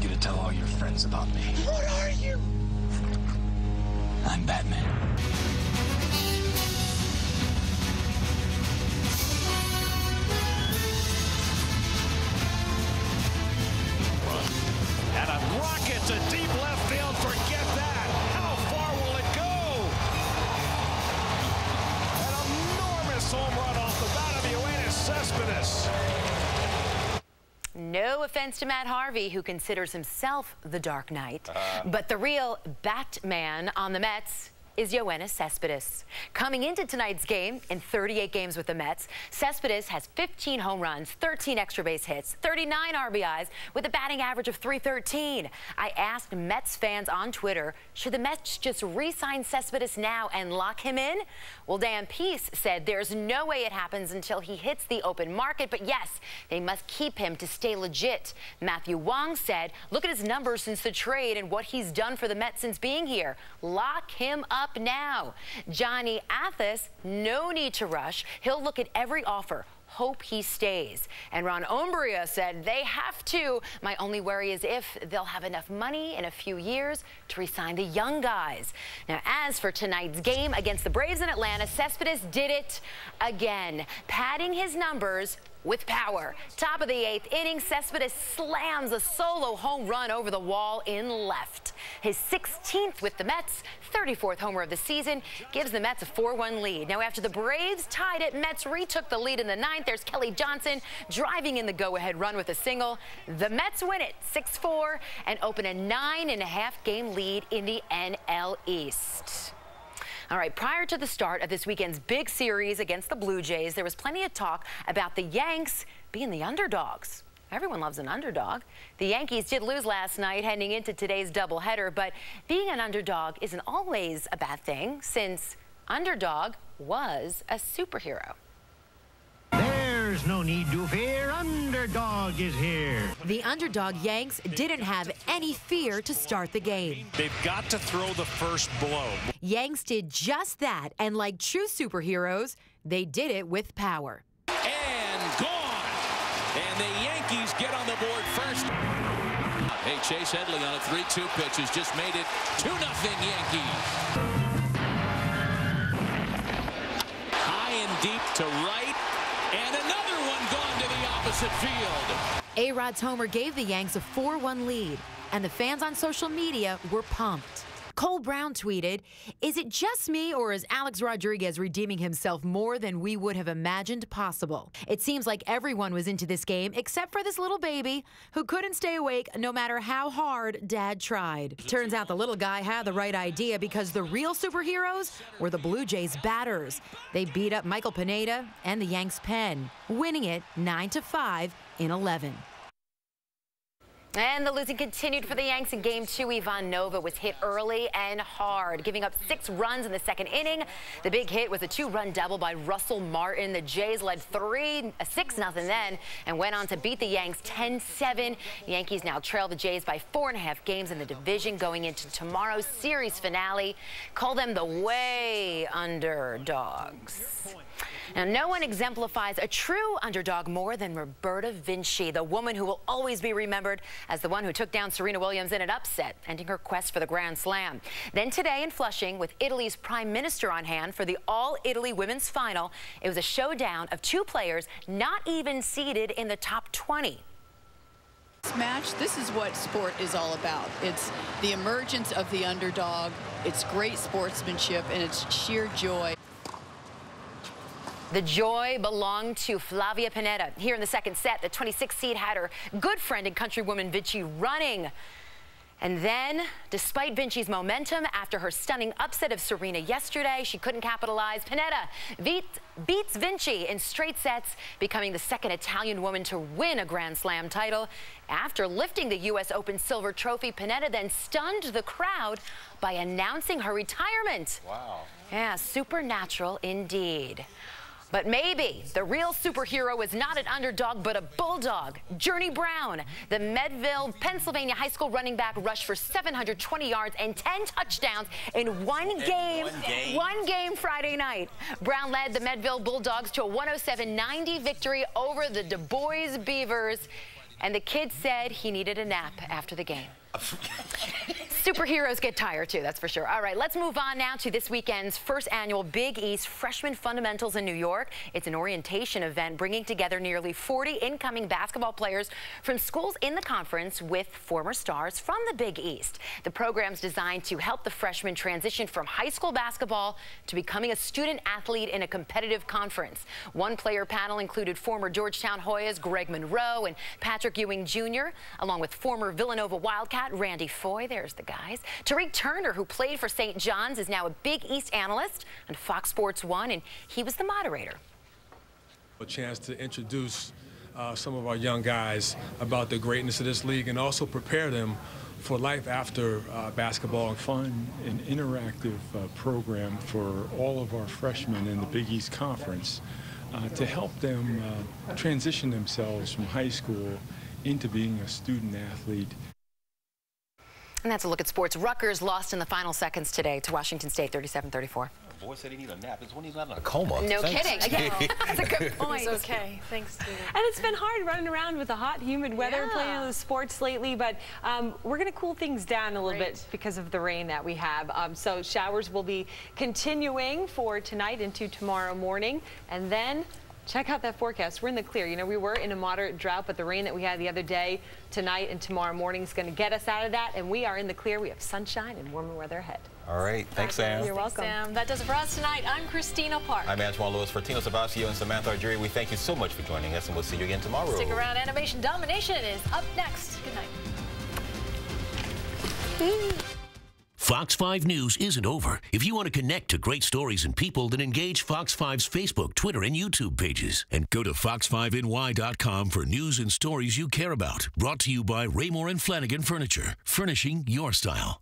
you to tell all your friends about me. What are you? I'm Batman. And a rocket to deep left field. Forget that. How far will it go? An enormous home run off the bat of Yoenis Cespedes. No offense to Matt Harvey, who considers himself the Dark Knight, but the real Batman on the Mets is Yoenis Cespedes. Coming into tonight's game, in 38 games with the Mets, Cespedes has 15 home runs, 13 extra base hits, 39 RBIs, with a batting average of .313. I asked Mets fans on Twitter, should the Mets just re-sign Cespedes now and lock him in? Well, Dan Peace said there's no way it happens until he hits the open market, but yes, they must keep him to stay legit. Matthew Wong said, look at his numbers since the trade and what he's done for the Mets since being here. Lock him up now. Johnny Athas, no need to rush. He'll look at every offer. Hope he stays. And Ron Umbria said they have to. My only worry is if they'll have enough money in a few years to re-sign the young guys. Now, as for tonight's game against the Braves in Atlanta, Cespedes did it again, padding his numbers with power. Top of the 8th inning, Cespedes slams a solo home run over the wall in left. His 16th with the Mets, 34th homer of the season, gives the Mets a 4-1 lead. Now, after the Braves tied it, Mets retook the lead in the 9th. There's Kelly Johnson driving in the go-ahead run with a single. The Mets win it 6-4 and open a 9.5-game lead in the NL East. All right, prior to the start of this weekend's big series against the Blue Jays, there was plenty of talk about the Yanks being the underdogs. Everyone loves an underdog. The Yankees did lose last night heading into today's doubleheader, but being an underdog isn't always a bad thing, since underdog was a superhero. There's no need to fear, underdog is here. The underdog Yanks didn't have any fear to start the game. They've got to throw the first blow. Yanks did just that, and like true superheroes, they did it with power. And gone. And the Yankees get on the board first. Hey, Chase Headley on a 3-2 pitch has just made it 2-0 Yankees. High and deep to right. And another one gone to the opposite field. A-Rod's homer gave the Yanks a 4-1 lead, and the fans on social media were pumped. Cole Brown tweeted, "Is it just me, or is Alex Rodriguez redeeming himself more than we would have imagined possible? It seems like everyone was into this game except for this little baby who couldn't stay awake no matter how hard Dad tried." Turns out the little guy had the right idea, because the real superheroes were the Blue Jays batters. They beat up Michael Pineda and the Yanks pen, winning it 9-5 in 11. And the losing continued for the Yanks in Game 2. Ivan Nova was hit early and hard, giving up 6 runs in the second inning. The big hit was a 2-run double by Russell Martin. The Jays led 6-0 then and went on to beat the Yanks 10-7. The Yankees now trail the Jays by 4.5 games in the division going into tomorrow's series finale. Call them the way underdogs. Now, no one exemplifies a true underdog more than Roberta Vinci, the woman who will always be remembered as the one who took down Serena Williams in an upset, ending her quest for the Grand Slam. Then today in Flushing, with Italy's Prime Minister on hand for the All-Italy Women's Final, it was a showdown of 2 players not even seeded in the top 20. This match, this is what sport is all about. It's the emergence of the underdog, it's great sportsmanship, and it's sheer joy. The joy belonged to Flavia Pineda. Here in the second set, the 26th seed had her good friend and countrywoman Vinci running. And then, despite Vinci's momentum, after her stunning upset of Serena yesterday, she couldn't capitalize. Pineda beats Vinci in straight sets, becoming the second Italian woman to win a Grand Slam title. After lifting the U.S. Open silver trophy, Pineda then stunned the crowd by announcing her retirement. Wow. Yeah, supernatural indeed. But maybe the real superhero is not an underdog, but a bulldog. Journey Brown, the Medville, Pennsylvania high school running back, rushed for 720 yards and 10 touchdowns in one game Friday night. Brown led the Medville Bulldogs to a 107-90 victory over the Du Bois Beavers. and the kid said he needed a nap after the game. Superheroes get tired too, that's for sure. All right, let's move on now to this weekend's first annual Big East Freshman Fundamentals in New York. It's an orientation event bringing together nearly 40 incoming basketball players from schools in the conference with former stars from the Big East. The program's designed to help the freshmen transition from high school basketball to becoming a student athlete in a competitive conference. One player panel included former Georgetown Hoyas Greg Monroe and Patrick Ewing Jr., along with former Villanova Wildcat Randy Foy. There's the guys. Tariq Turner, who played for St. John's, is now a Big East analyst on Fox Sports 1, and he was the moderator. A chance to introduce some of our young guys about the greatness of this league and also prepare them for life after basketball. Fun and interactive program for all of our freshmen in the Big East Conference to help them transition themselves from high school into being a student athlete. And that's a look at sports. Rutgers lost in the final seconds today to Washington State, 37-34. The boy said he needed a nap. It's when he's not in a coma. No kidding. Again, that's a good point. It's okay. Thanks, Steve. And it's been hard running around with the hot, humid weather, playing those sports lately, but we're going to cool things down a little bit because of the rain that we have. So showers will be continuing for tonight into tomorrow morning, and then check out that forecast. We're in the clear. You know, we were in a moderate drought, but the rain that we had the other day, tonight and tomorrow morning is going to get us out of that, and we are in the clear. We have sunshine and warmer weather ahead. All right. Thanks, Sam. You're welcome. Thanks, Sam. That does it for us tonight. I'm Christina Park. I'm Antoine Lewis for Tino Cervasio and Samantha Argiri. We thank you so much for joining us, and we'll see you again tomorrow. Stick around. Animation Domination is up next. Good night. Fox 5 News isn't over. If you want to connect to great stories and people, then engage Fox 5's Facebook, Twitter, and YouTube pages. And go to fox5ny.com for news and stories you care about. Brought to you by Raymore and Flanagan Furniture, furnishing your style.